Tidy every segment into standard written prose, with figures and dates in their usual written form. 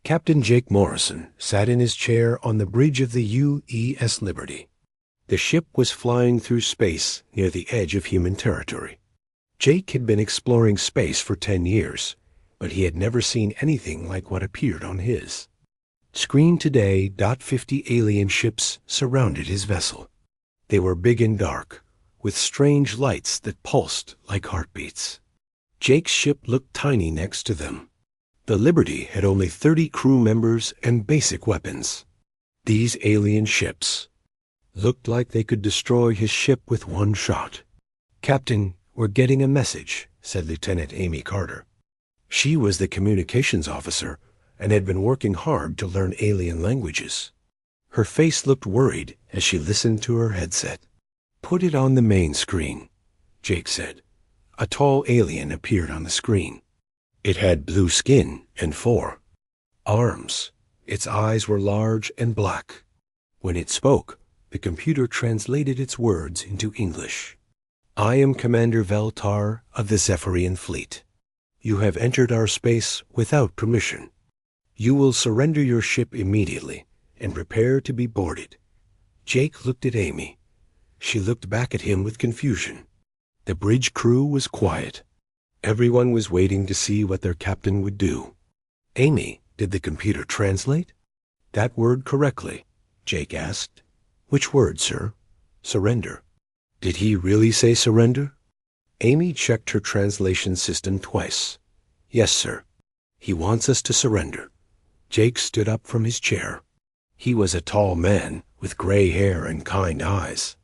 Captain Jake Morrison sat in his chair on the bridge of the UES Liberty. The ship was flying through space near the edge of human territory. Jake had been exploring space for 10 years, but he had never seen anything like what appeared on his. Screen today, .50 alien ships surrounded his vessel. They were big and dark, with strange lights that pulsed like heartbeats. Jake's ship looked tiny next to them. The Liberty had only 30 crew members and basic weapons. These alien ships looked like they could destroy his ship with one shot. "Captain, we're getting a message," said Lieutenant Amy Carter. She was the communications officer and had been working hard to learn alien languages. Her face looked worried as she listened to her headset. "Put it on the main screen," Jake said. A tall alien appeared on the screen. It had blue skin and 4 arms. Its eyes were large and black. When it spoke, the computer translated its words into English. "I am Commander Veltar of the Zephyrian Fleet. You have entered our space without permission. You will surrender your ship immediately and prepare to be boarded." Jake looked at Amy. She looked back at him with confusion. The bridge crew was quiet. Everyone was waiting to see what their captain would do. "Amy, did the computer translate that word correctly?" Jake asked. "Which word, sir?" "Surrender." "Did he really say surrender?" Amy checked her translation system twice. "Yes, sir. He wants us to surrender." Jake stood up from his chair. He was a tall man with gray hair and kind eyes.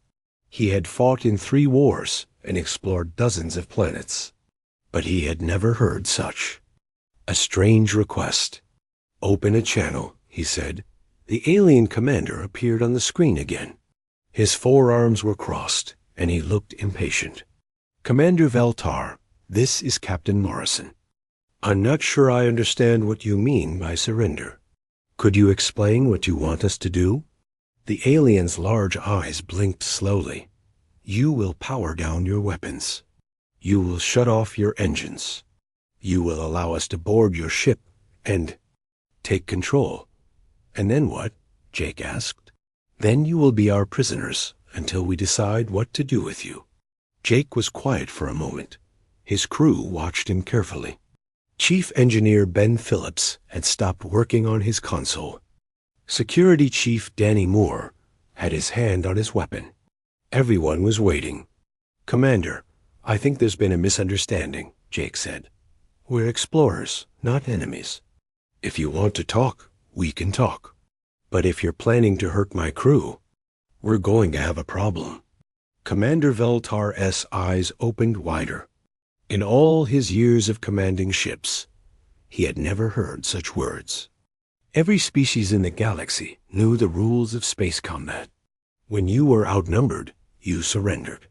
He had fought in 3 wars and explored dozens of planets. But he had never heard such. A strange request. "Open a channel," he said. The alien commander appeared on the screen again. His 4 arms were crossed, and he looked impatient. "Commander Veltar, this is Captain Morrison. I'm not sure I understand what you mean by surrender. Could you explain what you want us to do?" The alien's large eyes blinked slowly. "You will power down your weapons. You will shut off your engines. You will allow us to board your ship and take control." "And then what?" Jake asked. "Then you will be our prisoners until we decide what to do with you." Jake was quiet for a moment. His crew watched him carefully. Chief Engineer Ben Phillips had stopped working on his console. Security Chief Danny Moore had his hand on his weapon. Everyone was waiting. "Commander, I think there's been a misunderstanding," Jake said. "We're explorers, not enemies. If you want to talk, we can talk. But if you're planning to hurt my crew, we're going to have a problem." Commander Veltar's eyes opened wider. In all his years of commanding ships, he had never heard such words. Every species in the galaxy knew the rules of space combat. When you were outnumbered, you surrendered.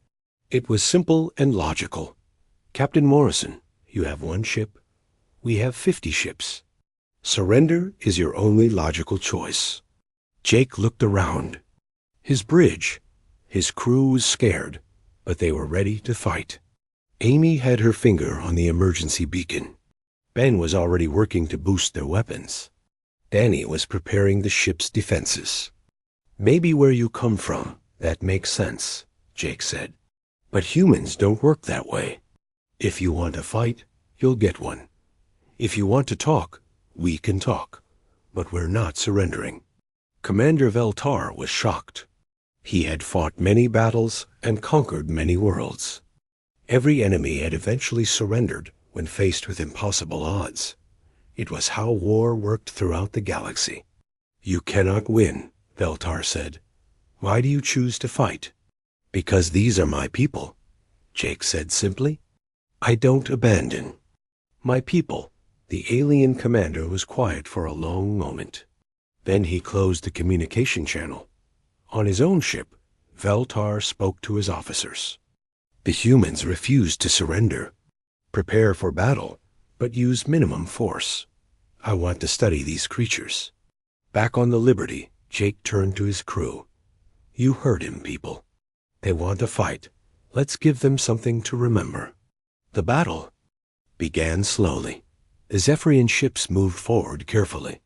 It was simple and logical. "Captain Morrison, you have 1 ship. We have 50 ships. Surrender is your only logical choice." Jake looked around. His bridge. His crew was scared, but they were ready to fight. Amy had her finger on the emergency beacon. Ben was already working to boost their weapons. Danny was preparing the ship's defenses. "Maybe where you come from, that makes sense," Jake said. "But humans don't work that way. If you want to fight, you'll get one. If you want to talk, we can talk. But we're not surrendering." Commander Veltar was shocked. He had fought many battles and conquered many worlds. Every enemy had eventually surrendered when faced with impossible odds. It was how war worked throughout the galaxy. "You cannot win," Veltar said. "Why do you choose to fight?" "Because these are my people," Jake said simply. "I don't abandon." "My people." The alien commander was quiet for a long moment. Then he closed the communication channel. On his own ship, Veltar spoke to his officers. "The humans refused to surrender. Prepare for battle, but use minimum force. I want to study these creatures." Back on the Liberty, Jake turned to his crew. "You heard him, people. They want to fight. Let's give them something to remember." The battle began slowly. The Zephyrian ships moved forward carefully.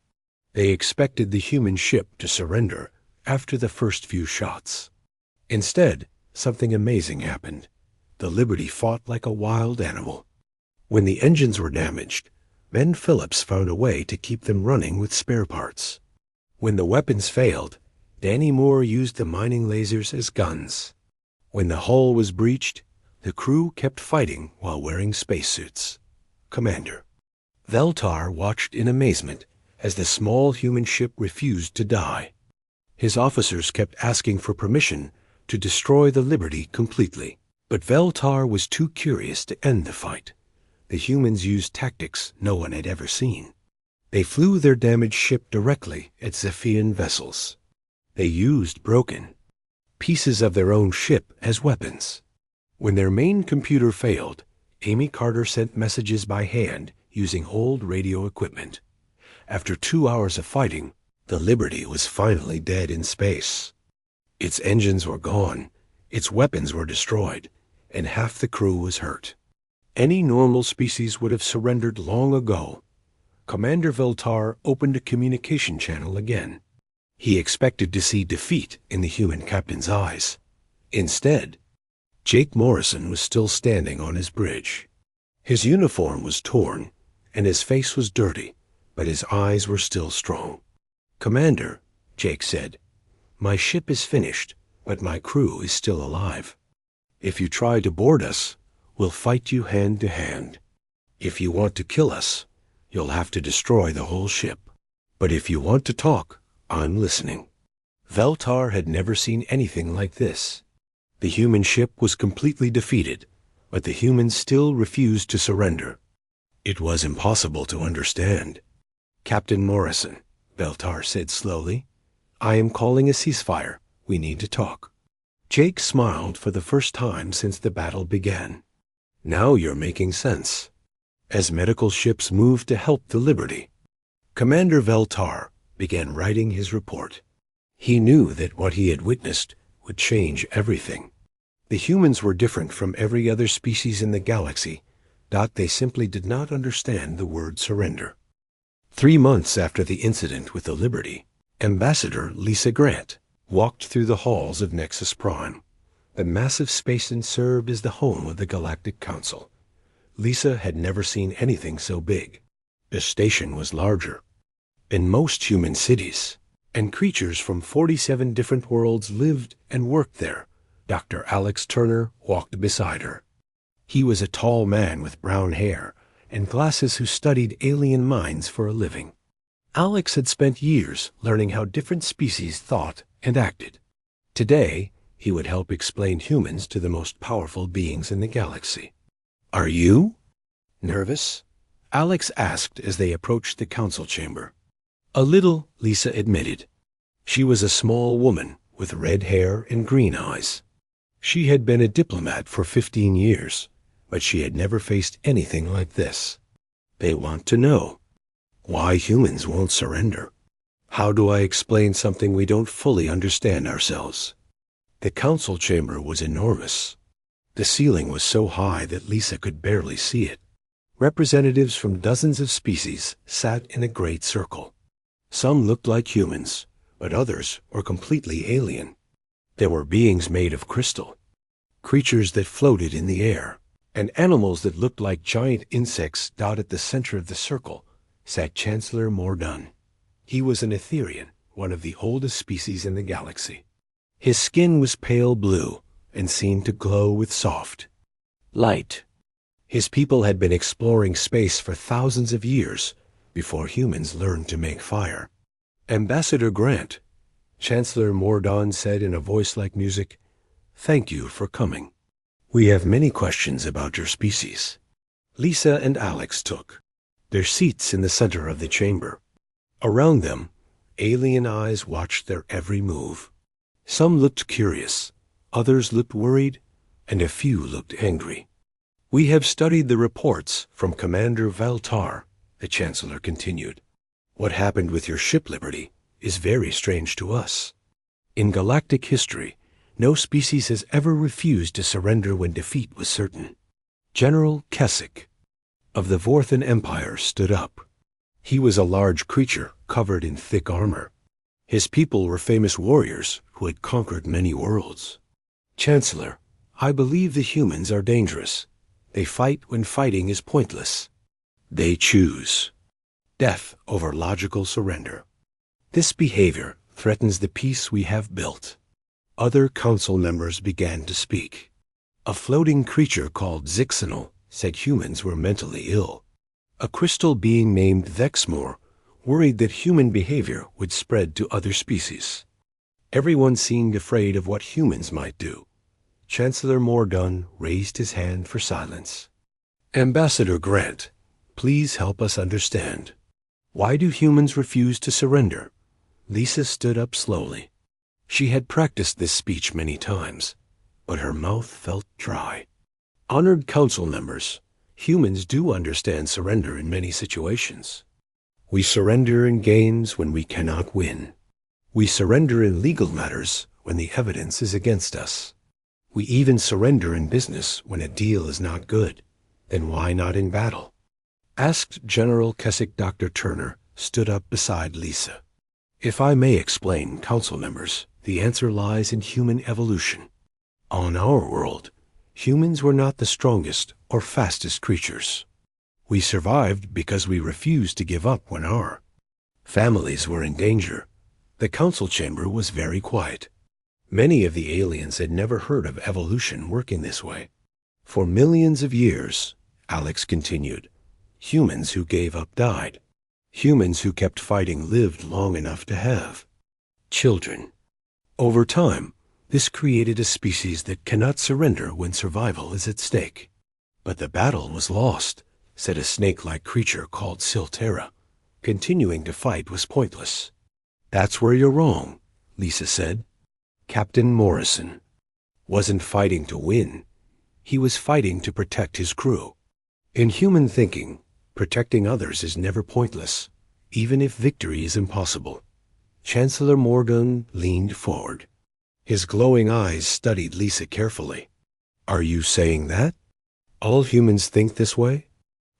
They expected the human ship to surrender after the first few shots. Instead, something amazing happened. The Liberty fought like a wild animal. When the engines were damaged, Ben Phillips found a way to keep them running with spare parts. When the weapons failed, Danny Moore used the mining lasers as guns. When the hull was breached, the crew kept fighting while wearing spacesuits. Commander Veltar watched in amazement as the small human ship refused to die. His officers kept asking for permission to destroy the Liberty completely. But Veltar was too curious to end the fight. The humans used tactics no one had ever seen. They flew their damaged ship directly at Zephian vessels. They used broken pieces of their own ship as weapons. When their main computer failed, Amy Carter sent messages by hand using old radio equipment. After 2 hours of fighting, the Liberty was finally dead in space. Its engines were gone, its weapons were destroyed, and half the crew was hurt. Any normal species would have surrendered long ago. Commander Veltar opened a communication channel again. He expected to see defeat in the human captain's eyes. Instead, Jake Morrison was still standing on his bridge. His uniform was torn, and his face was dirty, but his eyes were still strong. "Commander," Jake said, "my ship is finished, but my crew is still alive. If you try to board us, we'll fight you hand to hand. If you want to kill us, you'll have to destroy the whole ship. But if you want to talk, I'm listening." Veltar had never seen anything like this. The human ship was completely defeated, but the humans still refused to surrender. It was impossible to understand. "Captain Morrison," Veltar said slowly, "I am calling a ceasefire. We need to talk." Jake smiled for the first time since the battle began. "Now you're making sense." As medical ships moved to help the Liberty, Commander Veltar began writing his report. He knew that what he had witnessed would change everything. The humans were different from every other species in the galaxy. They simply did not understand the word surrender. 3 months after the incident with the Liberty, Ambassador Lisa Grant walked through the halls of Nexus Prime. The massive station served as the home of the Galactic Council. Lisa had never seen anything so big. The station was larger in most human cities, and creatures from 47 different worlds lived and worked there. Dr. Alex Turner walked beside her. He was a tall man with brown hair and glasses who studied alien minds for a living. Alex had spent years learning how different species thought and acted. Today, he would help explain humans to the most powerful beings in the galaxy. "Are you nervous?" Alex asked as they approached the council chamber. "A little," Lisa admitted. She was a small woman with red hair and green eyes. She had been a diplomat for 15 years, but she had never faced anything like this. "They want to know why humans won't surrender. How do I explain something we don't fully understand ourselves?" The council chamber was enormous. The ceiling was so high that Lisa could barely see it. Representatives from dozens of species sat in a great circle. Some looked like humans, but others were completely alien. There were beings made of crystal, creatures that floated in the air, and animals that looked like giant insects. At the center of the circle sat Chancellor Mordun. He was an Etherian, one of the oldest species in the galaxy. His skin was pale blue and seemed to glow with soft light. His people had been exploring space for thousands of years before humans learned to make fire. "Ambassador Grant," Chancellor Mordun said in a voice like music, "thank you for coming. We have many questions about your species." Lisa and Alex took their seats in the center of the chamber. Around them, alien eyes watched their every move. Some looked curious, others looked worried, and a few looked angry. "We have studied the reports from Commander Veltar," the Chancellor continued. "What happened with your ship Liberty is very strange to us. In galactic history, no species has ever refused to surrender when defeat was certain." General Keswick of the Vorthan Empire stood up. He was a large creature covered in thick armor. His people were famous warriors who had conquered many worlds. Chancellor, I believe the humans are dangerous. They fight when fighting is pointless. They choose death over logical surrender. This behavior threatens the peace we have built. Other council members began to speak. A floating creature called Zixanal said humans were mentally ill. A crystal being named Vexmore worried that human behavior would spread to other species. Everyone seemed afraid of what humans might do. Chancellor Morgan raised his hand for silence. Ambassador Grant, please help us understand. Why do humans refuse to surrender? Lisa stood up slowly. She had practiced this speech many times, but her mouth felt dry. Honored council members, humans do understand surrender in many situations. We surrender in games when we cannot win. We surrender in legal matters when the evidence is against us. We even surrender in business when a deal is not good. Then why not in battle? Asked General Keswick. Dr. Turner stood up beside Lisa. If I may explain, council members, the answer lies in human evolution. On our world, humans were not the strongest or fastest creatures. We survived because we refused to give up when our families were in danger. The council chamber was very quiet. Many of the aliens had never heard of evolution working this way. For millions of years, Alex continued, humans who gave up died. Humans who kept fighting lived long enough to have children. Over time, this created a species that cannot surrender when survival is at stake. But the battle was lost, said a snake-like creature called Silterra. Continuing to fight was pointless. That's where you're wrong, Lisa said. Captain Morrison wasn't fighting to win. He was fighting to protect his crew. In human thinking, protecting others is never pointless, even if victory is impossible. Chancellor Morgan leaned forward. His glowing eyes studied Lisa carefully. Are you saying that? All humans think this way?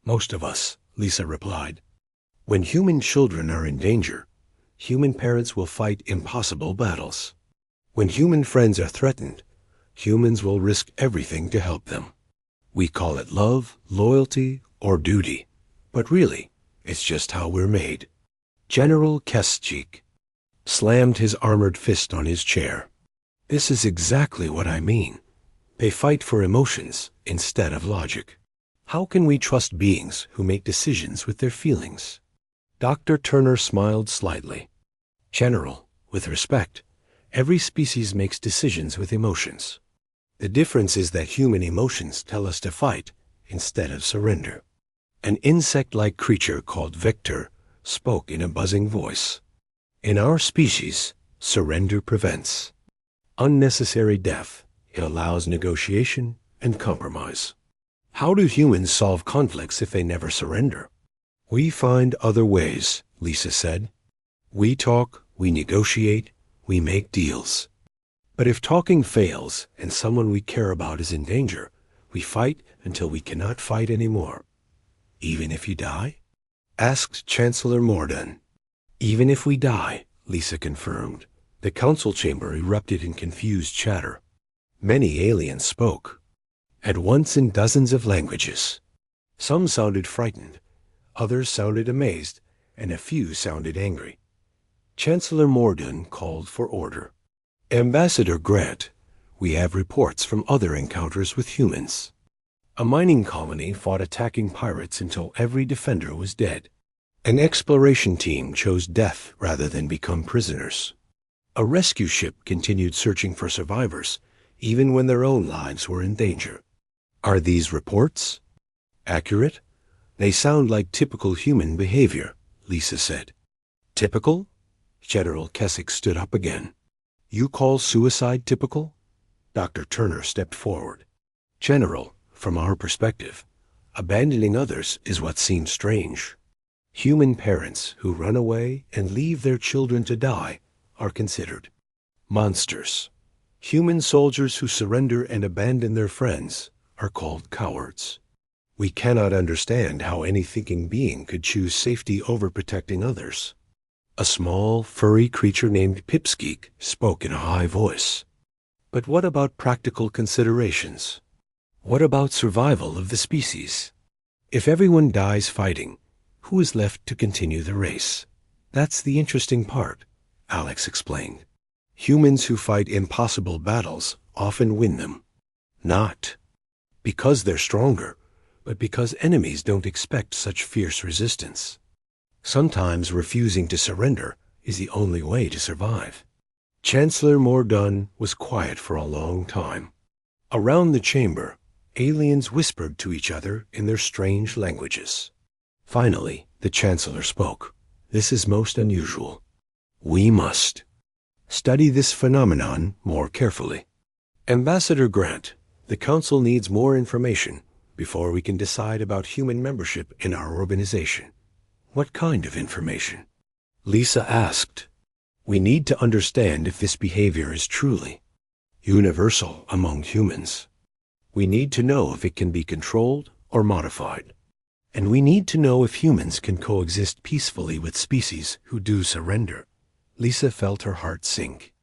Most of us, Lisa replied. When human children are in danger, human parents will fight impossible battles. When human friends are threatened, humans will risk everything to help them. We call it love, loyalty, or duty, but really, it's just how we're made. General Keswick slammed his armored fist on his chair. This is exactly what I mean. They fight for emotions instead of logic. How can we trust beings who make decisions with their feelings? Dr. Turner smiled slightly. General, with respect, every species makes decisions with emotions. The difference is that human emotions tell us to fight instead of surrender. An insect-like creature called Vector spoke in a buzzing voice. In our species, surrender prevents unnecessary death. It allows negotiation and compromise. How do humans solve conflicts if they never surrender? We find other ways, Lisa said. We talk, we negotiate, we make deals. But if talking fails and someone we care about is in danger, we fight until we cannot fight anymore. Even if you die? Asked Chancellor Morden. Even if we die, Lisa confirmed. The council chamber erupted in confused chatter. Many aliens spoke, at once in dozens of languages. Some sounded frightened, others sounded amazed, and a few sounded angry. Chancellor Morden called for order. Ambassador Grant, we have reports from other encounters with humans. A mining colony fought attacking pirates until every defender was dead. An exploration team chose death rather than become prisoners. A rescue ship continued searching for survivors, even when their own lives were in danger. Are these reports accurate? They sound like typical human behavior, Lisa said. Typical? General Keswick stood up again. You call suicide typical? Dr. Turner stepped forward. General, from our perspective, abandoning others is what seems strange. Human parents who run away and leave their children to die are considered monsters. Human soldiers who surrender and abandon their friends are called cowards. We cannot understand how any thinking being could choose safety over protecting others. A small, furry creature named Pipsqueak spoke in a high voice. But what about practical considerations? What about survival of the species? If everyone dies fighting, who is left to continue the race? That's the interesting part, Alex explained. Humans who fight impossible battles often win them. Not because they're stronger, but because enemies don't expect such fierce resistance. Sometimes refusing to surrender is the only way to survive. Chancellor Mordaunt was quiet for a long time. Around the chamber, aliens whispered to each other in their strange languages. Finally, the Chancellor spoke. This is most unusual. We must study this phenomenon more carefully. Ambassador Grant, the Council needs more information before we can decide about human membership in our organization. What kind of information? Lisa asked. We need to understand if this behavior is truly universal among humans. We need to know if it can be controlled or modified. And we need to know if humans can coexist peacefully with species who do surrender. Lisa felt her heart sink.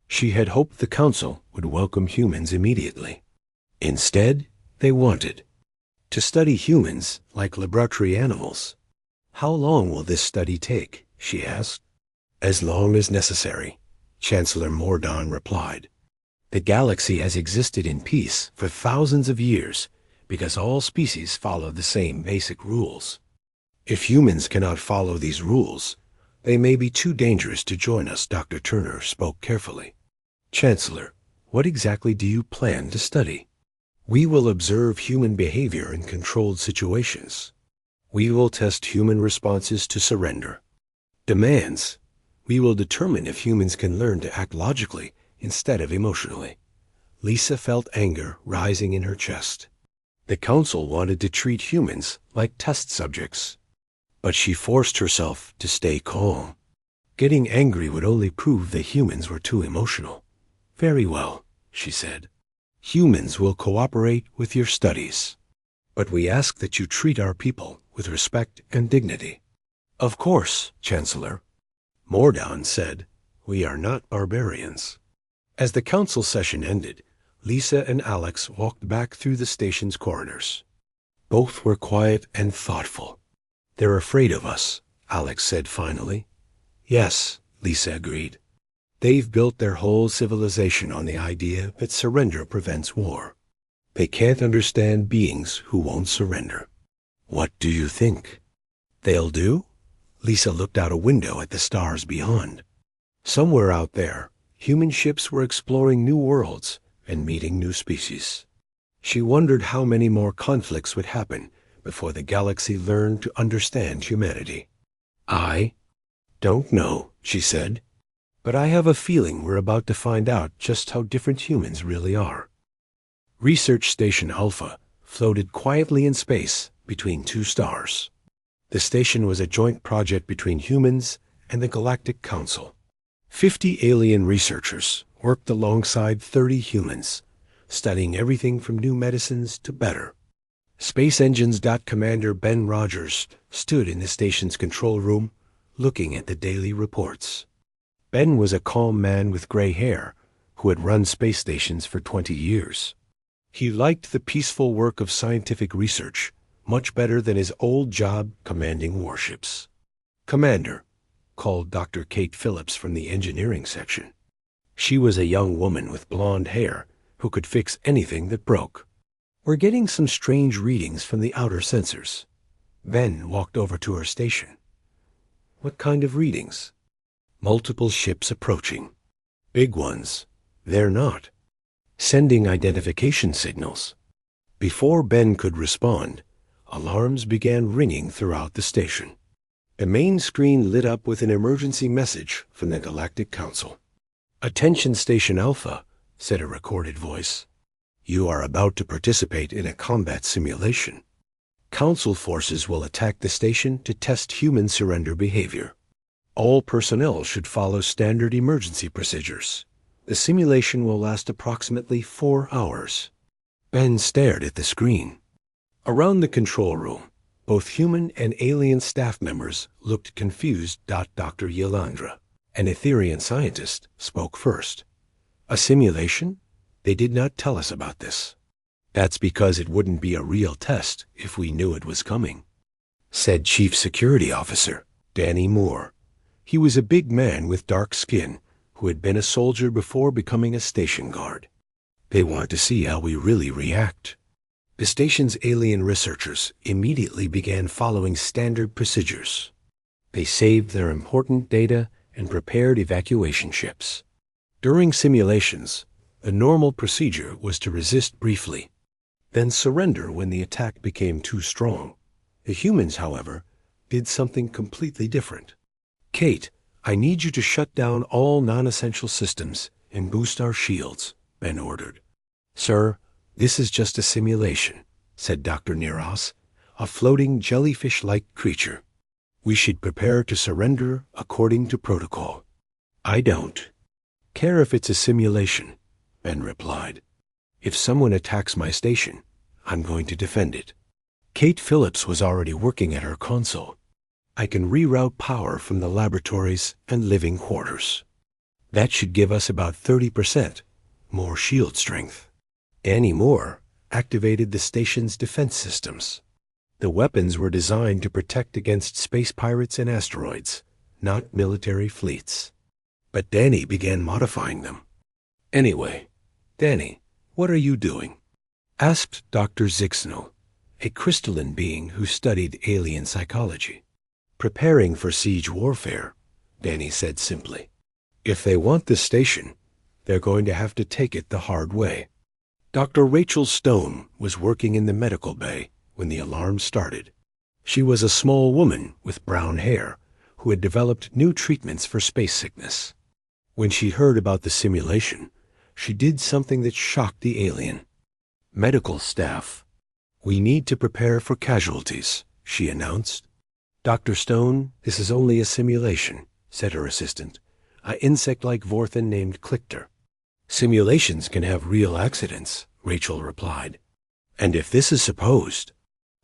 She had hoped the Council would welcome humans immediately. Instead, they wanted to study humans like laboratory animals. How long will this study take? She asked. As long as necessary, Chancellor Mordaunt replied. The galaxy has existed in peace for thousands of years because all species follow the same basic rules. If humans cannot follow these rules, they may be too dangerous to join us, Dr. Turner spoke carefully. Chancellor, what exactly do you plan to study? We will observe human behavior in controlled situations. We will test human responses to surrender. Demands. We will determine if humans can learn to act logically instead of emotionally. Lisa felt anger rising in her chest. The Council wanted to treat humans like test subjects. But she forced herself to stay calm. Getting angry would only prove that humans were too emotional. Very well, she said. Humans will cooperate with your studies. But we ask that you treat our people with respect and dignity. Of course, Chancellor. Mordaunt said, we are not barbarians. As the Council session ended, Lisa and Alex walked back through the station's corridors. Both were quiet and thoughtful. They're afraid of us, Alex said finally. Yes, Lisa agreed. They've built their whole civilization on the idea that surrender prevents war. They can't understand beings who won't surrender. What do you think? They'll do? Lisa looked out a window at the stars beyond. Somewhere out there, human ships were exploring new worlds and meeting new species. She wondered how many more conflicts would happen before the galaxy learned to understand humanity. I don't know, she said, but I have a feeling we're about to find out just how different humans really are. Research Station Alpha floated quietly in space between two stars. The station was a joint project between humans and the Galactic Council. 50 alien researchers worked alongside 30 humans, studying everything from new medicines to better. Space Engines Commander Ben Rogers stood in the station's control room, looking at the daily reports. Ben was a calm man with gray hair who had run space stations for 20 years. He liked the peaceful work of scientific research much better than his old job commanding warships. Commander, called Dr. Kate Phillips from the engineering section. She was a young woman with blonde hair who could fix anything that broke. We're getting some strange readings from the outer sensors. Ben walked over to her station. What kind of readings? Multiple ships approaching. Big ones. They're not. Sending identification signals. Before Ben could respond, alarms began ringing throughout the station. The main screen lit up with an emergency message from the Galactic Council. Attention Station Alpha, said a recorded voice. You are about to participate in a combat simulation. Council forces will attack the station to test human surrender behavior. All personnel should follow standard emergency procedures. The simulation will last approximately 4 hours. Ben stared at the screen. Around the control room, Both human and alien staff members looked confused. Dr. Yelandra, an Etherian scientist, spoke first. A simulation? They did not tell us about this. That's because it wouldn't be a real test if we knew it was coming, said Chief Security Officer Danny Moore. He was a big man with dark skin who had been a soldier before becoming a station guard. They want to see how we really react. The station's alien researchers immediately began following standard procedures. They saved their important data and prepared evacuation ships. During simulations, the normal procedure was to resist briefly, then surrender when the attack became too strong. The humans, however, did something completely different. Kate, I need you to shut down all non-essential systems and boost our shields, Ben ordered. Sir, this is just a simulation, said Dr. Neros, a floating jellyfish-like creature. We should prepare to surrender according to protocol. I don't care if it's a simulation, Ben replied. If someone attacks my station, I'm going to defend it. Kate Phillips was already working at her console. I can reroute power from the laboratories and living quarters. That should give us about 30% more shield strength. Annie Moore activated the station's defense systems. The weapons were designed to protect against space pirates and asteroids, not military fleets. But Danny began modifying them. Anyway, Danny, what are you doing? Asked Dr. Zixno, a crystalline being who studied alien psychology. Preparing for siege warfare, Danny said simply. If they want this station, they're going to have to take it the hard way. Dr. Rachel Stone was working in the medical bay when the alarm started. She was a small woman with brown hair who had developed new treatments for space sickness. When she heard about the simulation, she did something that shocked the alien. Medical staff. We need to prepare for casualties, she announced. Dr. Stone, this is only a simulation, said her assistant, an insect-like Vorthan named Clichter. Simulations can have real accidents, Rachel replied. And if this is supposed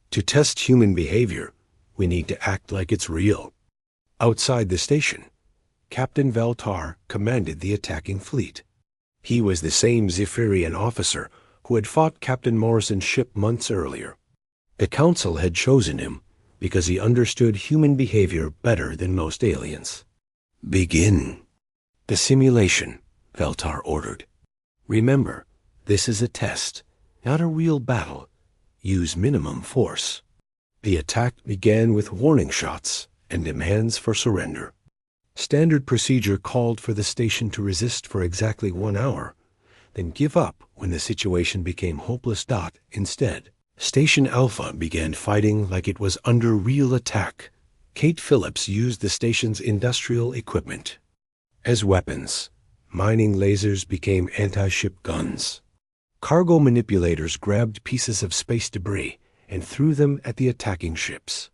to test human behavior, we need to act like it's real. Outside the station, Captain Veltar commanded the attacking fleet. He was the same Zephyrian officer who had fought Captain Morrison's ship months earlier. The Council had chosen him because he understood human behavior better than most aliens. Begin the simulation, Veltar ordered. Remember, this is a test, not a real battle. Use minimum force. The attack began with warning shots and demands for surrender. Standard procedure called for the station to resist for exactly 1 hour, then give up when the situation became hopeless. Instead, Station Alpha began fighting like it was under real attack. Kate Phillips used the station's industrial equipment as weapons. Mining lasers became anti-ship guns. Cargo manipulators grabbed pieces of space debris and threw them at the attacking ships.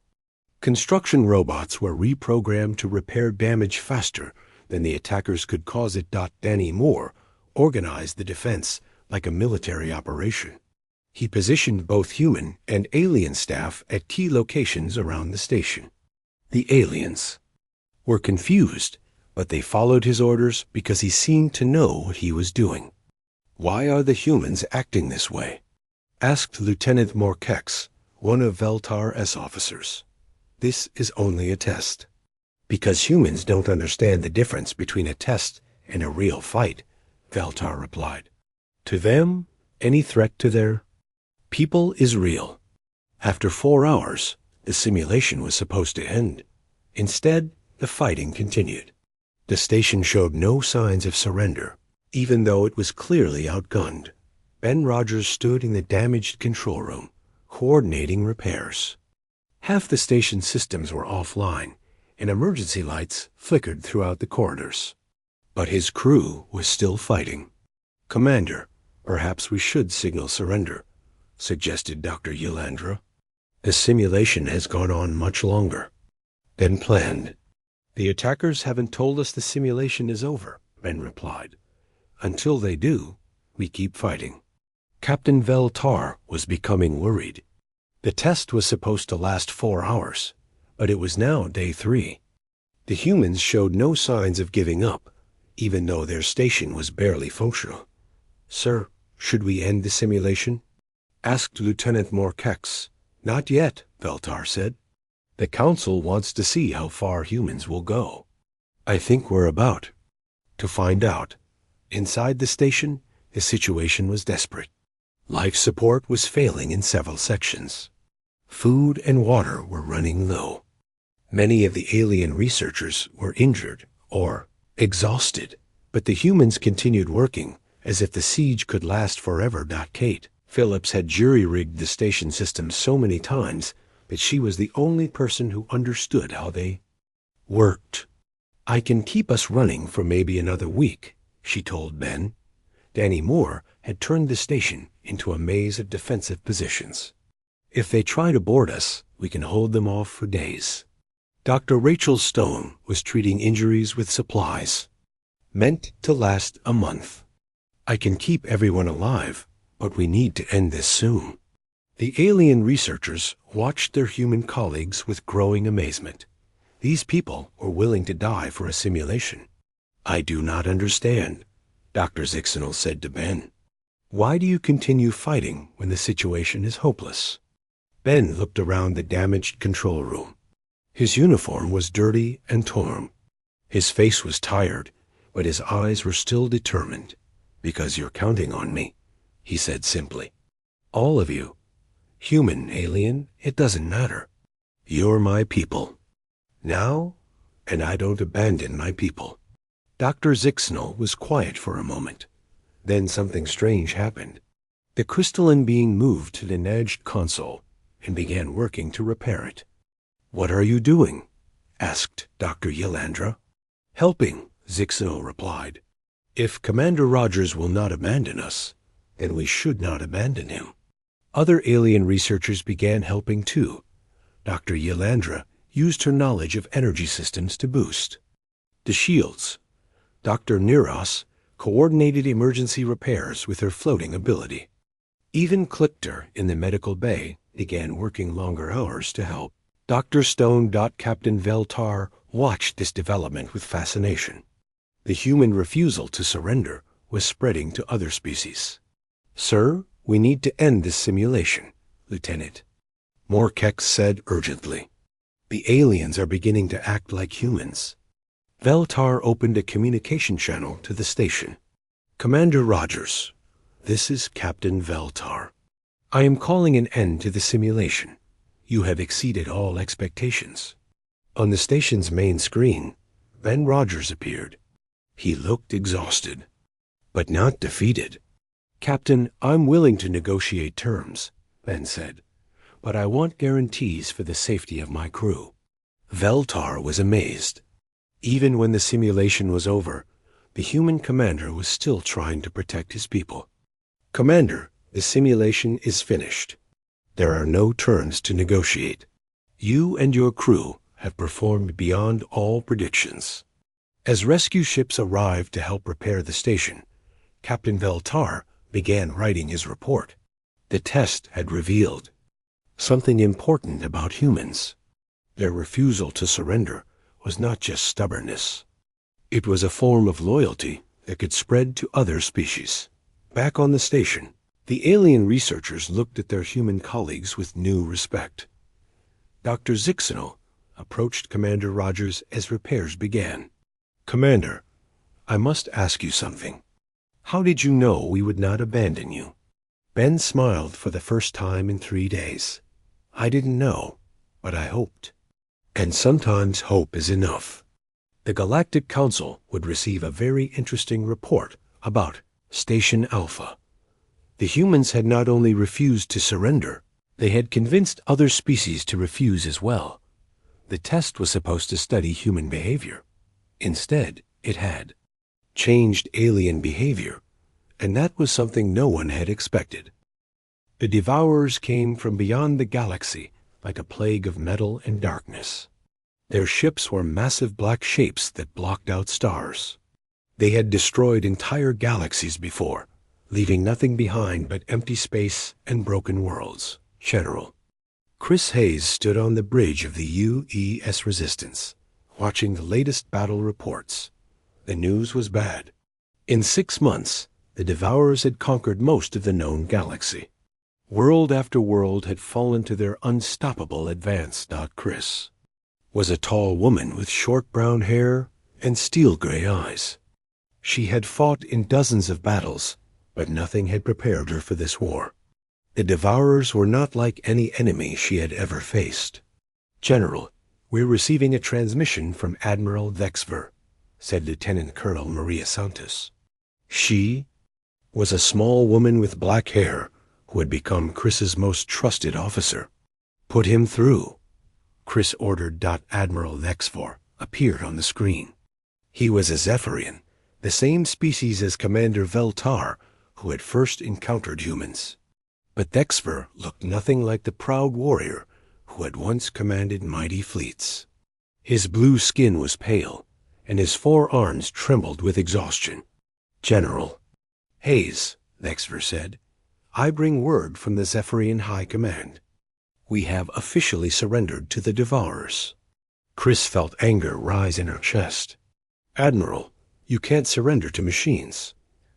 Construction robots were reprogrammed to repair damage faster than the attackers could cause it. Danny Moore organized the defense like a military operation. He positioned both human and alien staff at key locations around the station. The aliens were confused, but they followed his orders because he seemed to know what he was doing. Why are the humans acting this way? Asked Lieutenant Morkex, one of Veltar's officers. This is only a test. Because humans don't understand the difference between a test and a real fight, Veltar replied. To them, any threat to their people is real. After 4 hours, the simulation was supposed to end. Instead, the fighting continued. The station showed no signs of surrender, even though it was clearly outgunned. Ben Rogers stood in the damaged control room, coordinating repairs. Half the station's systems were offline, and emergency lights flickered throughout the corridors. But his crew was still fighting. Commander, perhaps we should signal surrender, suggested Dr. Yelandra. The simulation has gone on much longer than planned. The attackers haven't told us the simulation is over, Ben replied. Until they do, we keep fighting. Captain Veltar was becoming worried. The test was supposed to last 4 hours, but it was now day 3. The humans showed no signs of giving up, even though their station was barely functional. "Sir, should we end the simulation?" asked Lieutenant Morkex. "Not yet," Veltar said. "The Council wants to see how far humans will go." "I think we're about to find out." Inside the station, the situation was desperate. Life support was failing in several sections. Food and water were running low. Many of the alien researchers were injured or exhausted, but the humans continued working as if the siege could last forever. Kate Phillips had jury-rigged the station system so many times that she was the only person who understood how they worked. "I can keep us running for maybe another week," she told Ben. Danny Moore had turned the station into a maze of defensive positions. "If they try to board us, we can hold them off for days." Dr. Rachel Stone was treating injuries with supplies meant to last a month. "I can keep everyone alive, but we need to end this soon." The alien researchers watched their human colleagues with growing amazement. These people were willing to die for a simulation. "I do not understand," Dr. Zixenel said to Ben. "Why do you continue fighting when the situation is hopeless?" Ben looked around the damaged control room. His uniform was dirty and torn. His face was tired, but his eyes were still determined. "Because you're counting on me," he said simply. "All of you. Human, alien, it doesn't matter. You're my people. Now, and I don't abandon my people." Dr. Zixenel was quiet for a moment. Then something strange happened. The crystalline being moved to the edged console and began working to repair it. "What are you doing?" asked Dr. Yelandra. "Helping," Zixenel replied. "If Commander Rogers will not abandon us, then we should not abandon him." Other alien researchers began helping too. Dr. Yelandra used her knowledge of energy systems to boost the shields. Dr. Niros coordinated emergency repairs with her floating ability. Even Clichter in the medical bay began working longer hours to help. Dr. Stone. Captain Veltar watched this development with fascination. The human refusal to surrender was spreading to other species. "Sir, we need to end this simulation," Lieutenant Morkex said urgently. "The aliens are beginning to act like humans." Veltar opened a communication channel to the station. "Commander Rogers, this is Captain Veltar. I am calling an end to the simulation. You have exceeded all expectations." On the station's main screen, Ben Rogers appeared. He looked exhausted, but not defeated. "Captain, I'm willing to negotiate terms," Ben said, "but I want guarantees for the safety of my crew." Veltar was amazed. Even when the simulation was over, the human commander was still trying to protect his people. "Commander, the simulation is finished. There are no terms to negotiate. You and your crew have performed beyond all predictions." As rescue ships arrived to help repair the station, Captain Veltar began writing his report. The test had revealed something important about humans. Their refusal to surrender was not just stubbornness. It was a form of loyalty that could spread to other species. Back on the station, the alien researchers looked at their human colleagues with new respect. Dr. Zixenel approached Commander Rogers as repairs began. "Commander, I must ask you something. How did you know we would not abandon you?" Ben smiled for the first time in 3 days. "I didn't know, but I hoped. And sometimes hope is enough." The Galactic Council would receive a very interesting report about Station Alpha. The humans had not only refused to surrender, they had convinced other species to refuse as well. The test was supposed to study human behavior. Instead, it had changed alien behavior, and that was something no one had expected. The Devourers came from beyond the galaxy like a plague of metal and darkness. Their ships were massive black shapes that blocked out stars. They had destroyed entire galaxies before, leaving nothing behind but empty space and broken worlds. General Chris Hayes stood on the bridge of the U.S. Resistance, watching the latest battle reports. The news was bad. In 6 months, the Devourers had conquered most of the known galaxy. World after world had fallen to their unstoppable advance. Chris was a tall woman with short brown hair and steel-gray eyes. She had fought in dozens of battles, but nothing had prepared her for this war. The Devourers were not like any enemy she had ever faced. "General, we're receiving a transmission from Admiral Vexver," said Lieutenant Colonel Maria Santos. She was a small woman with black hair who had become Chris's most trusted officer. "Put him through," Chris ordered. Admiral Vexver appeared on the screen. He was a Zephyrian, the same species as Commander Veltar, who had first encountered humans. But Vexver looked nothing like the proud warrior who had once commanded mighty fleets. His blue skin was pale, and his forearms trembled with exhaustion. "General Hayes," Vexver said, "I bring word from the Zephyrian High Command. We have officially surrendered to the Devourers." Chris felt anger rise in her chest. "Admiral, you can't surrender to machines.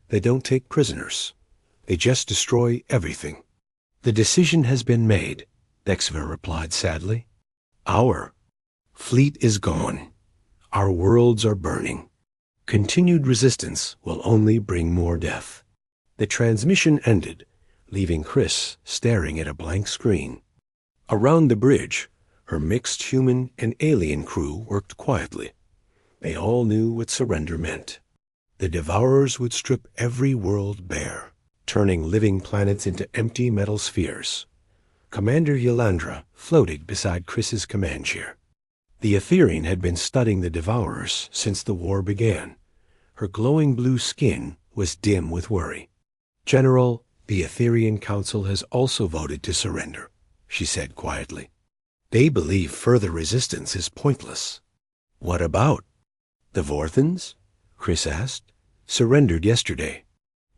They don't take prisoners. They just destroy everything." "The decision has been made," Vexver replied sadly. "Our fleet is gone. Our worlds are burning. Continued resistance will only bring more death." The transmission ended, leaving Chris staring at a blank screen. Around the bridge, her mixed human and alien crew worked quietly. They all knew what surrender meant. The Devourers would strip every world bare, turning living planets into empty metal spheres. Commander Ylandra floated beside Chris's command chair. The Etherean had been studying the Devourers since the war began. Her glowing blue skin was dim with worry. "General, the Etherean Council has also voted to surrender," she said quietly. "They believe further resistance is pointless." "What about the Vorthans?" Chris asked. "Surrendered yesterday.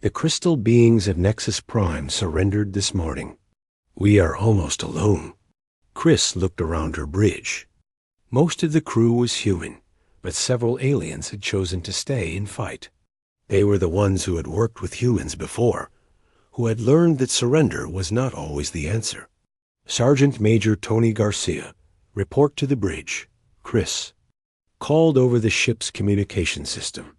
The crystal beings of Nexus Prime surrendered this morning. We are almost alone." Chris looked around her bridge. Most of the crew was human, but several aliens had chosen to stay and fight. They were the ones who had worked with humans before, who had learned that surrender was not always the answer. Sergeant Major Tony Garcia, report to the bridge. Chris called over the ship's communication system.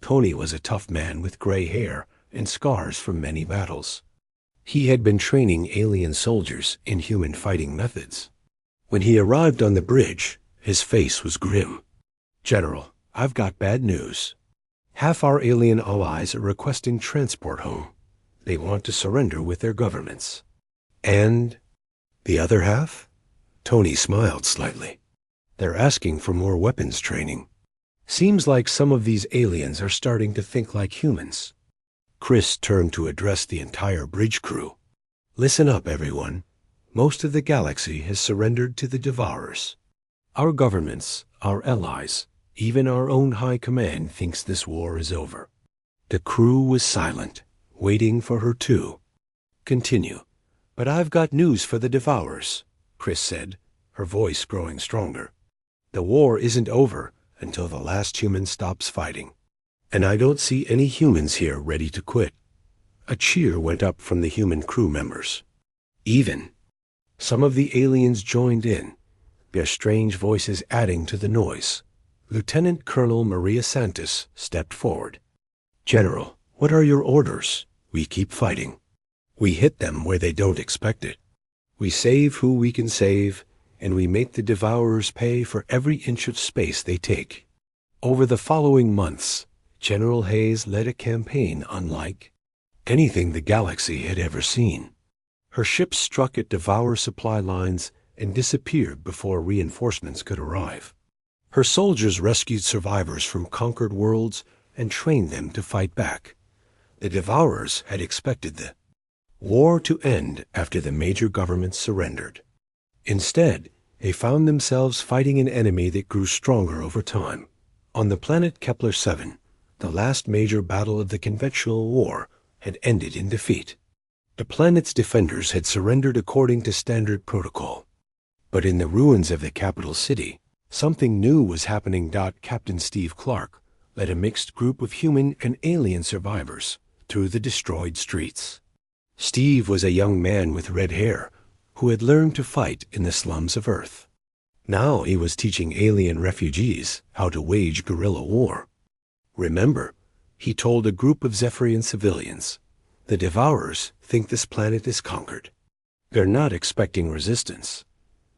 Tony was a tough man with gray hair and scars from many battles. He had been training alien soldiers in human fighting methods. When he arrived on the bridge, his face was grim. "General, I've got bad news. Half our alien allies are requesting transport home. They want to surrender with their governments." "And the other half?" Tony smiled slightly. "They're asking for more weapons training. Seems like some of these aliens are starting to think like humans." Chris turned to address the entire bridge crew. "Listen up, everyone. Most of the galaxy has surrendered to the Devourers. Our governments, our allies, even our own high command thinks this war is over." The crew was silent, waiting for her to continue. "But I've got news for the Devourers," Chris said, her voice growing stronger. "The war isn't over until the last human stops fighting. And I don't see any humans here ready to quit." A cheer went up from the human crew members. Even some of the aliens joined in, their strange voices adding to the noise. Lieutenant Colonel Maria Santos stepped forward. "General, what are your orders?" "We keep fighting. We hit them where they don't expect it. We save who we can save, and we make the Devourers pay for every inch of space they take." Over the following months, General Hayes led a campaign unlike anything the galaxy had ever seen. Her ships struck at Devourer supply lines and disappeared before reinforcements could arrive. Her soldiers rescued survivors from conquered worlds and trained them to fight back. The Devourers had expected the war to end after the major governments surrendered. Instead, they found themselves fighting an enemy that grew stronger over time. On the planet Kepler 7, the last major battle of the conventional war had ended in defeat. The planet's defenders had surrendered according to standard protocol, But in the ruins of the capital city, something new was happening. Captain Steve Clark led a mixed group of human and alien survivors through the destroyed streets. Steve was a young man with red hair who had learned to fight in the slums of Earth. Now he was teaching alien refugees how to wage guerrilla war. Remember, he told a group of Zephyrian civilians, the Devourers think this planet is conquered. They're not expecting resistance.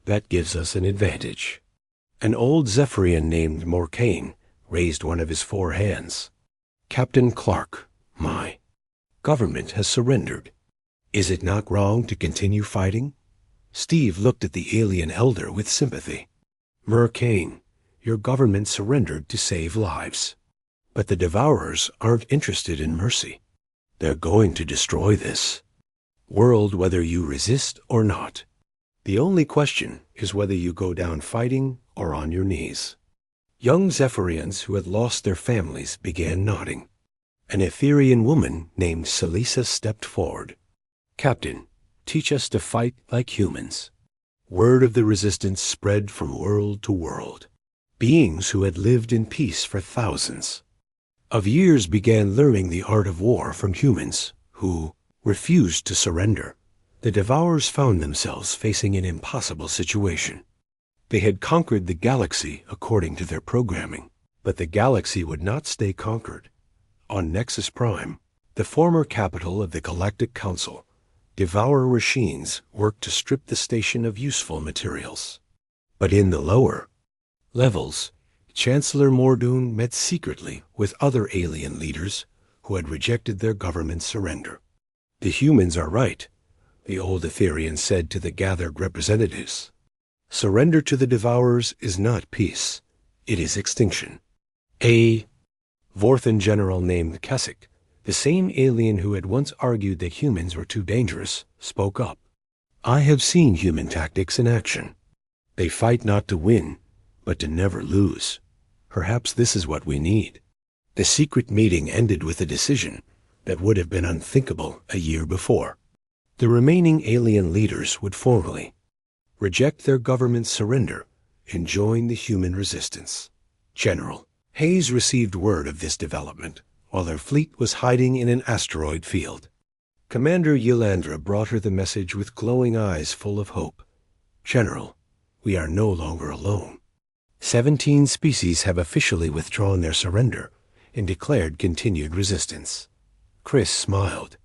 That gives us an advantage. An old Zephyrian named Morcaine raised one of his 4 hands. Captain Clark, my government has surrendered. Is it not wrong to continue fighting? Steve looked at the alien elder with sympathy. Morcaine, your government surrendered to save lives. But the Devourers aren't interested in mercy. They're going to destroy this world whether you resist or not. The only question is whether you go down fighting or on your knees. Young Zephyrians who had lost their families began nodding. An Etherian woman named Celisa stepped forward. Captain, teach us to fight like humans. Word of the resistance spread from world to world. Beings who had lived in peace for thousands of years began learning the art of war from humans who refused to surrender. The Devourers found themselves facing an impossible situation. They had conquered the galaxy according to their programming, but the galaxy would not stay conquered. On Nexus Prime, the former capital of the Galactic Council, Devourer machines worked to strip the station of useful materials. But in the lower levels, Chancellor Mordoon met secretly with other alien leaders who had rejected their government's surrender. The humans are right, the old Etherian said to the gathered representatives. Surrender to the Devourers is not peace, it is extinction. A Vorthan general named Keswick, the same alien who had once argued that humans were too dangerous, spoke up. I have seen human tactics in action. They fight not to win, but to never lose. Perhaps this is what we need. The secret meeting ended with a decision that would have been unthinkable a year before. The remaining alien leaders would formally reject their government's surrender and join the human resistance. General Hayes received word of this development while their fleet was hiding in an asteroid field. Commander Ylandra brought her the message with glowing eyes full of hope. General, we are no longer alone. 17 species have officially withdrawn their surrender and declared continued resistance. Chris smiled.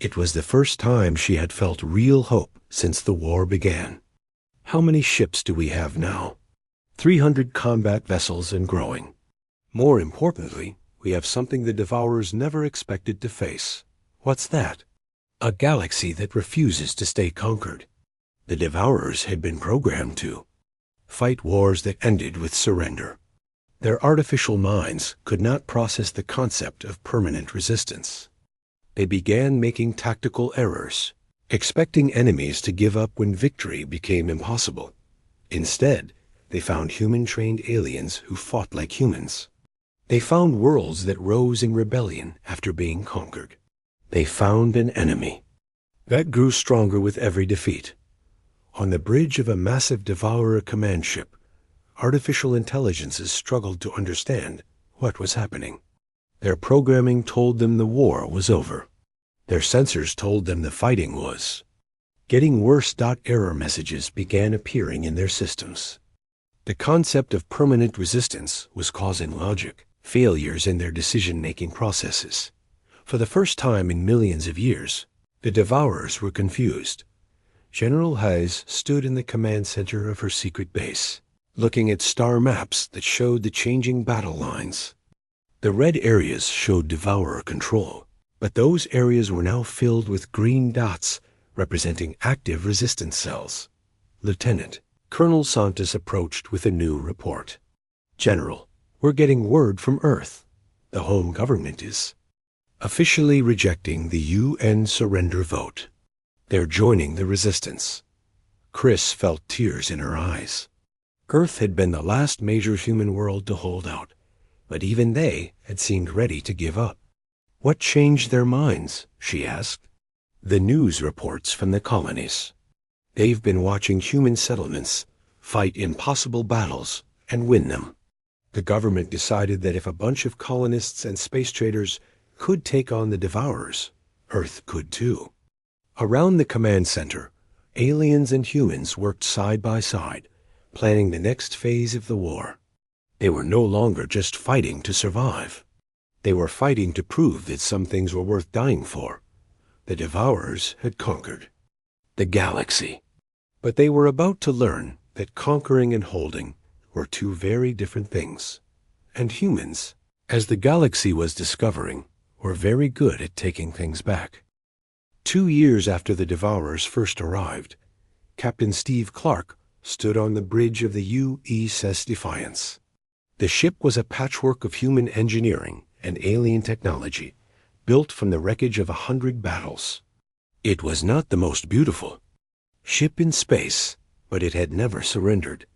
It was the first time she had felt real hope since the war began. How many ships do we have now? 300 combat vessels and growing. More importantly, we have something the Devourers never expected to face. What's that? A galaxy that refuses to stay conquered. The Devourers had been programmed to fight wars that ended with surrender. Their artificial minds could not process the concept of permanent resistance. They began making tactical errors, expecting enemies to give up when victory became impossible. Instead, they found human-trained aliens who fought like humans. They found worlds that rose in rebellion after being conquered. They found an enemy that grew stronger with every defeat. On the bridge of a massive Devourer command ship, artificial intelligences struggled to understand what was happening. Their programming told them the war was over. Their sensors told them the fighting was getting worse. Error messages began appearing in their systems. The concept of permanent resistance was causing logic failures in their decision-making processes. For the first time in millions of years, the Devourers were confused. General Hayes stood in the command center of her secret base, looking at star maps that showed the changing battle lines. The red areas showed Devourer control, but those areas were now filled with green dots representing active resistance cells. Lieutenant Colonel Santos approached with a new report. General, we're getting word from Earth. The home government is officially rejecting the UN surrender vote. They're joining the resistance. Chris felt tears in her eyes. Earth had been the last major human world to hold out, but even they had seemed ready to give up. What changed their minds? She asked. The news reports from the colonies. They've been watching human settlements fight impossible battles, and win them. The government decided that if a bunch of colonists and space traders could take on the Devourers, Earth could too. Around the command center, aliens and humans worked side by side, planning the next phase of the war. They were no longer just fighting to survive. They were fighting to prove that some things were worth dying for. The Devourers had conquered the galaxy. But they were about to learn that conquering and holding were two very different things. And humans, as the galaxy was discovering, were very good at taking things back. 2 years after the Devourers first arrived, Captain Steve Clark stood on the bridge of the USS Defiance. The ship was a patchwork of human engineering and alien technology, built from the wreckage of 100 battles. It was not the most beautiful ship in space, but it had never surrendered.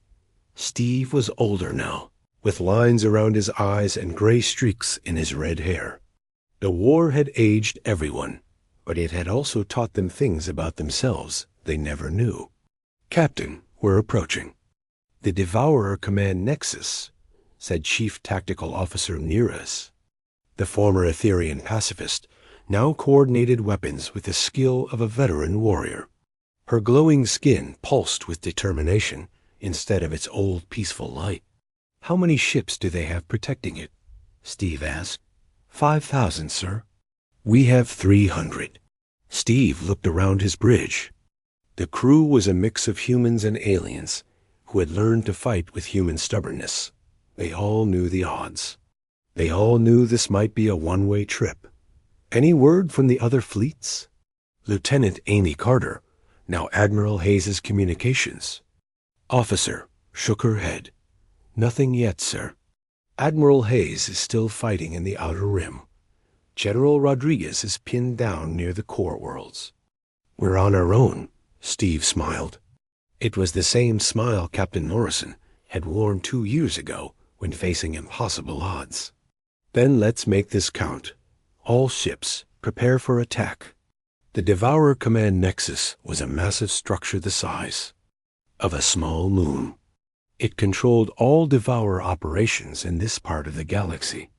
Steve was older now, with lines around his eyes and gray streaks in his red hair. The war had aged everyone, but it had also taught them things about themselves they never knew. "Captain, we're approaching." "The Devourer command Nexus," said Chief Tactical Officer Neras. The former Etherian pacifist now coordinated weapons with the skill of a veteran warrior. Her glowing skin pulsed with determination instead of its old peaceful light. "How many ships do they have protecting it?" Steve asked. 5,000, sir." "We have 300. Steve looked around his bridge. The crew was a mix of humans and aliens who had learned to fight with human stubbornness. They all knew the odds. They all knew this might be a one-way trip. "Any word from the other fleets?" Lieutenant Amy Carter, now Admiral Hayes's communications officer, shook her head. "Nothing yet, sir. Admiral Hayes is still fighting in the Outer Rim. General Rodriguez is pinned down near the core worlds." "We're on our own," Steve smiled. It was the same smile Captain Morrison had worn 2 years ago when facing impossible odds. "Then let's make this count. All ships, prepare for attack." The Devourer Command Nexus was a massive structure the size of a small moon. It controlled all Devourer operations in this part of the galaxy.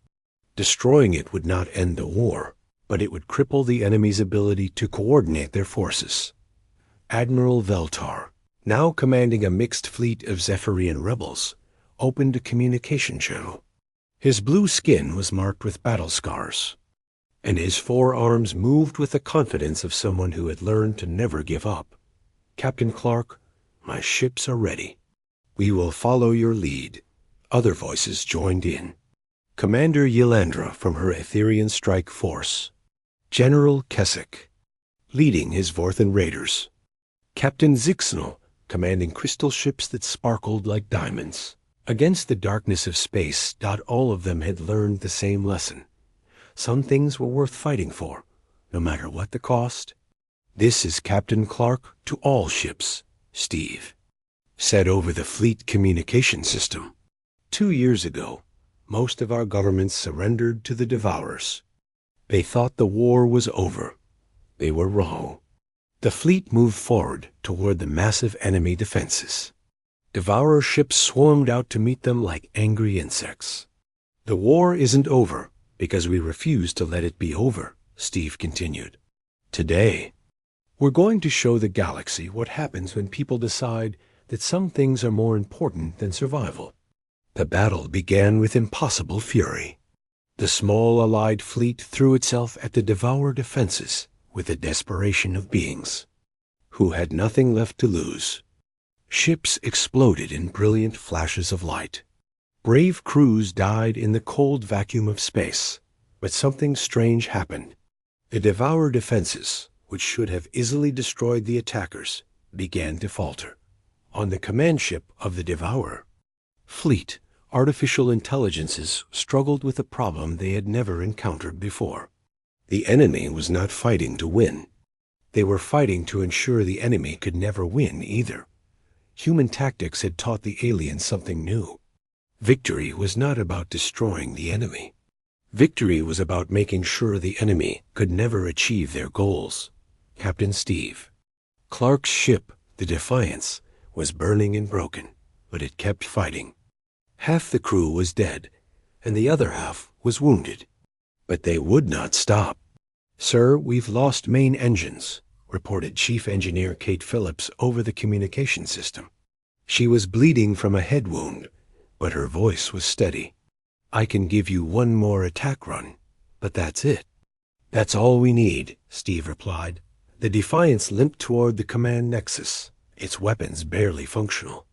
Destroying it would not end the war, but it would cripple the enemy's ability to coordinate their forces. Admiral Veltar, now commanding a mixed fleet of Zephyrian rebels, opened a communication channel. His blue skin was marked with battle scars, and his forearms moved with the confidence of someone who had learned to never give up. "Captain Clark, my ships are ready. We will follow your lead." Other voices joined in. Commander Yelandra from her Etherian strike force. General Keswick, leading his Vorthan raiders. Captain Zixnal, commanding crystal ships that sparkled like diamonds. Against the darkness of space, not all of them had learned the same lesson. Some things were worth fighting for, no matter what the cost. "This is Captain Clark to all ships," Steve said over the fleet communication system. 2 years ago, most of our governments surrendered to the Devourers. They thought the war was over. They were wrong. The fleet moved forward toward the massive enemy defenses. Devourer ships swarmed out to meet them like angry insects. "The war isn't over because we refuse to let it be over," Steve continued. "Today, we're going to show the galaxy what happens when people decide that some things are more important than survival." The battle began with impossible fury. The small allied fleet threw itself at the Devourer defenses with the desperation of beings who had nothing left to lose. Ships exploded in brilliant flashes of light. Brave crews died in the cold vacuum of space, but something strange happened. The Devourer defenses, which should have easily destroyed the attackers, began to falter. On the command ship of the Devourer fleet, artificial intelligences struggled with a problem they had never encountered before. The enemy was not fighting to win. They were fighting to ensure the enemy could never win either. Human tactics had taught the aliens something new. Victory was not about destroying the enemy. Victory was about making sure the enemy could never achieve their goals. Captain Steve Clark's ship, the Defiance, was burning and broken. but it kept fighting. Half the crew was dead, and the other half was wounded. But they would not stop. "Sir, we've lost main engines," reported Chief Engineer Kate Phillips over the communication system. She was bleeding from a head wound, but her voice was steady. "I can give you one more attack run, but that's it." "That's all we need," Steve replied. The Defiance limped toward the command nexus, its weapons barely functional.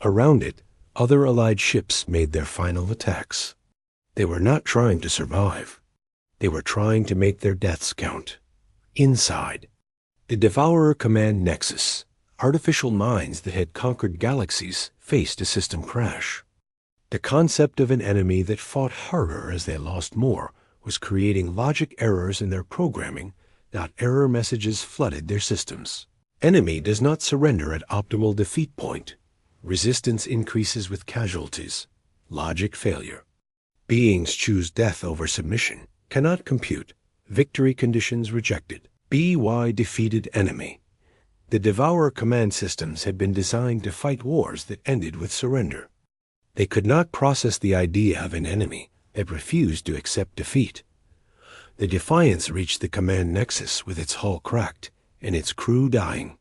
Around it, other Allied ships made their final attacks. They were not trying to survive. They were trying to make their deaths count. Inside the Devourer command nexus, artificial minds that had conquered galaxies faced a system crash. The concept of an enemy that fought harder as they lost more was creating logic errors in their programming. Error messages flooded their systems. Enemy does not surrender at optimal defeat point. Resistance increases with casualties. Logic failure. Beings choose death over submission. Cannot compute. Victory conditions rejected. BY defeated enemy. The Devourer command systems had been designed to fight wars that ended with surrender. They could not process the idea of an enemy that refused to accept defeat. The Defiance reached the command nexus with its hull cracked and its crew dying.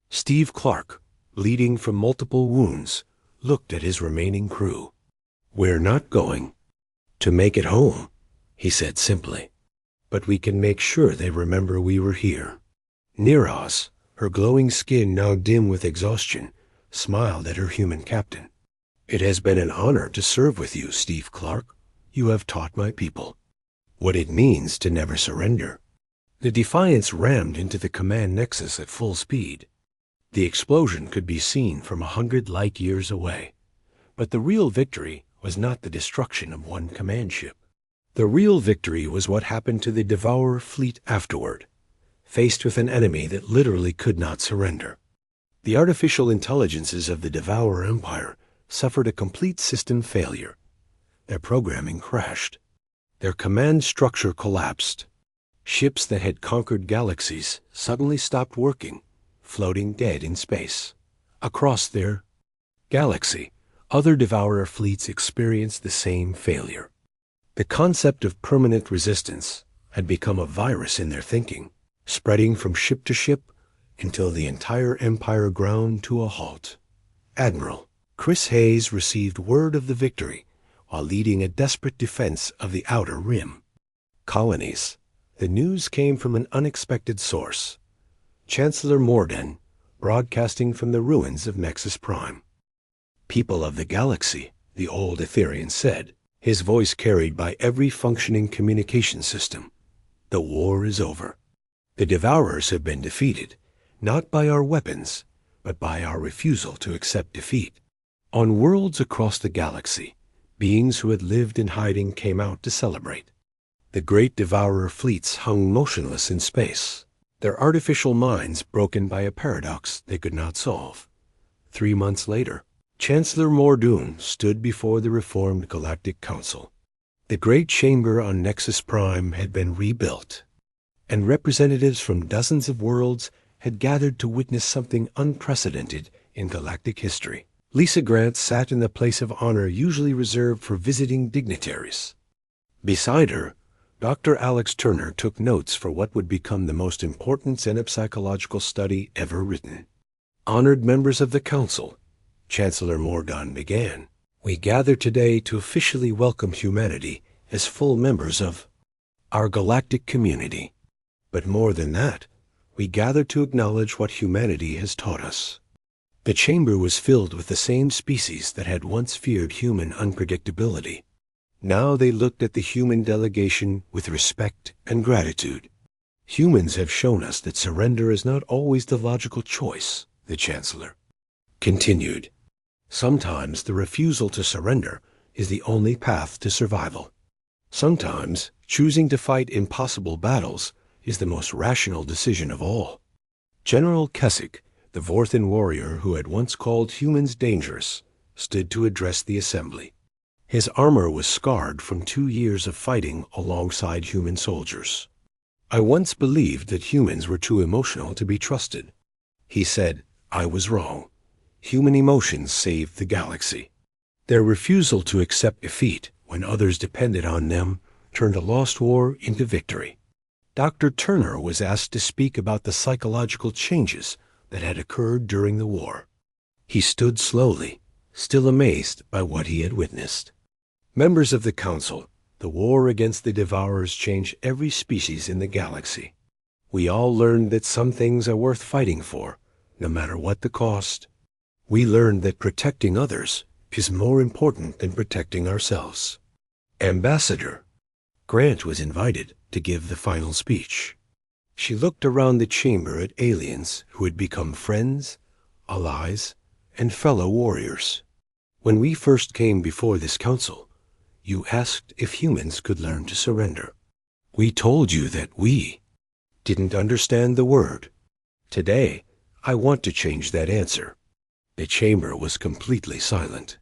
Steve Clark, bleeding from multiple wounds, looked at his remaining crew. "We're not going to make it home," he said simply. "But we can make sure they remember we were here." Niraz, her glowing skin now dim with exhaustion, smiled at her human captain. "It has been an honor to serve with you, Steve Clark. You have taught my people what it means to never surrender." The Defiance rammed into the command nexus at full speed. The explosion could be seen from 100 light years away. But the real victory was not the destruction of one command ship. The real victory was what happened to the Devourer fleet afterward, faced with an enemy that literally could not surrender. The artificial intelligences of the Devourer Empire suffered a complete system failure. Their programming crashed. Their command structure collapsed. Ships that had conquered galaxies suddenly stopped working, floating dead in space. Across their galaxy, other Devourer fleets experienced the same failure. The concept of permanent resistance had become a virus in their thinking, spreading from ship to ship until the entire empire ground to a halt. Admiral Chris Hayes received word of the victory while leading a desperate defense of the outer rim. Colonies. The news came from an unexpected source. Chancellor Morden, broadcasting from the ruins of Nexus Prime. "People of the galaxy," the old Etherian said, his voice carried by every functioning communication system. "The war is over. The Devourers have been defeated, not by our weapons, but by our refusal to accept defeat." On worlds across the galaxy, beings who had lived in hiding came out to celebrate. The great Devourer fleets hung motionless in space, their artificial minds broken by a paradox they could not solve. 3 months later, Chancellor Mordoon stood before the reformed Galactic Council. The great chamber on Nexus Prime had been rebuilt, and representatives from dozens of worlds had gathered to witness something unprecedented in galactic history. Lisa Grant sat in the place of honor usually reserved for visiting dignitaries. Beside her, Dr. Alex Turner took notes for what would become the most important xenopsychological study ever written. "Honored members of the Council," Chancellor Morgan began, "we gather today to officially welcome humanity as full members of our galactic community. But more than that, we gather to acknowledge what humanity has taught us." The chamber was filled with the same species that had once feared human unpredictability. Now they looked at the human delegation with respect and gratitude. "Humans have shown us that surrender is not always the logical choice," the Chancellor continued. "Sometimes the refusal to surrender is the only path to survival. Sometimes choosing to fight impossible battles is the most rational decision of all." General Kessick, the Vorthan warrior who had once called humans dangerous, stood to address the assembly. His armor was scarred from 2 years of fighting alongside human soldiers. "I once believed that humans were too emotional to be trusted," he said. "I was wrong. human emotions saved the galaxy. Their refusal to accept defeat when others depended on them turned a lost war into victory. Dr. Turner was asked to speak about the psychological changes that had occurred during the war. He stood slowly, still amazed by what he had witnessed. Members of the Council, the war against the Devourers changed every species in the galaxy. We all learned that some things are worth fighting for, no matter what the cost. We learned that protecting others is more important than protecting ourselves. Ambassador Grant was invited to give the final speech. She looked around the chamber at aliens who had become friends, allies, and fellow warriors. When we first came before this council, you asked if humans could learn to surrender. We told you that we didn't understand the word. Today, I want to change that answer. The chamber was completely silent.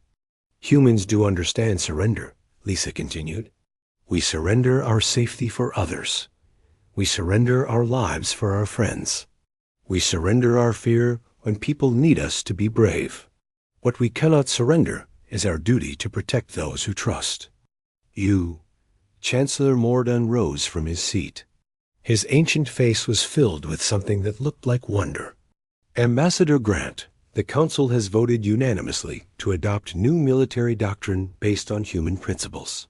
Humans do understand surrender, Lisa continued. We surrender our safety for others. We surrender our lives for our friends. We surrender our fear when people need us to be brave. What we cannot surrender is our duty to protect those who trust. Chancellor Mordun rose from his seat. His ancient face was filled with something that looked like wonder. Ambassador Grant, the Council has voted unanimously to adopt new military doctrine based on human principles.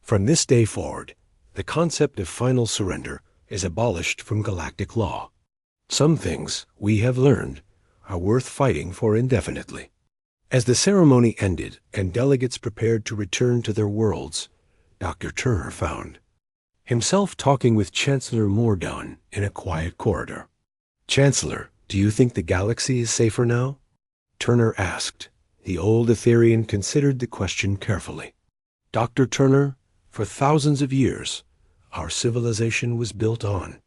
From this day forward, the concept of final surrender is abolished from galactic law. Some things, we have learned, are worth fighting for indefinitely. As the ceremony ended and delegates prepared to return to their worlds, Dr. Turner found himself talking with Chancellor Mordun in a quiet corridor. Chancellor, do you think the galaxy is safer now? Turner asked. The old Etherian considered the question carefully. Dr. Turner, for thousands of years, our civilization was built on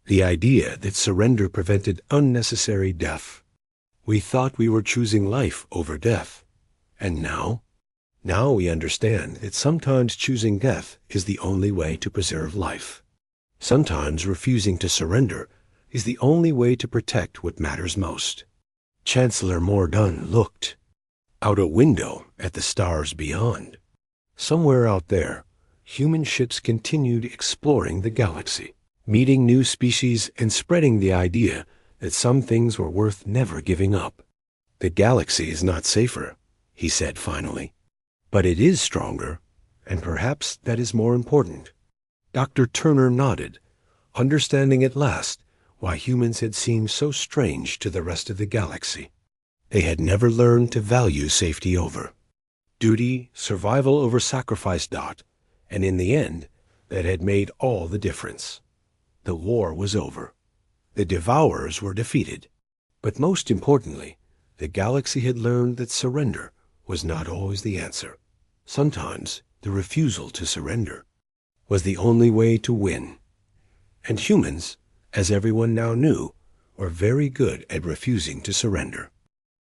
the idea that surrender prevented unnecessary death. We thought we were choosing life over death. And now? Now we understand that sometimes choosing death is the only way to preserve life. Sometimes refusing to surrender is the only way to protect what matters most. Chancellor Mordun looked out a window at the stars beyond. Somewhere out there, human ships continued exploring the galaxy, meeting new species and spreading the idea that some things were worth never giving up. The galaxy is not safer, he said finally, but it is stronger, and perhaps that is more important. Dr. Turner nodded, understanding at last why humans had seemed so strange to the rest of the galaxy. They had never learned to value safety over duty, survival over sacrifice. And in the end, that had made all the difference. The war was over. The Devourers were defeated. But most importantly, the galaxy had learned that surrender was not always the answer. Sometimes the refusal to surrender was the only way to win. And humans, as everyone now knew, were very good at refusing to surrender.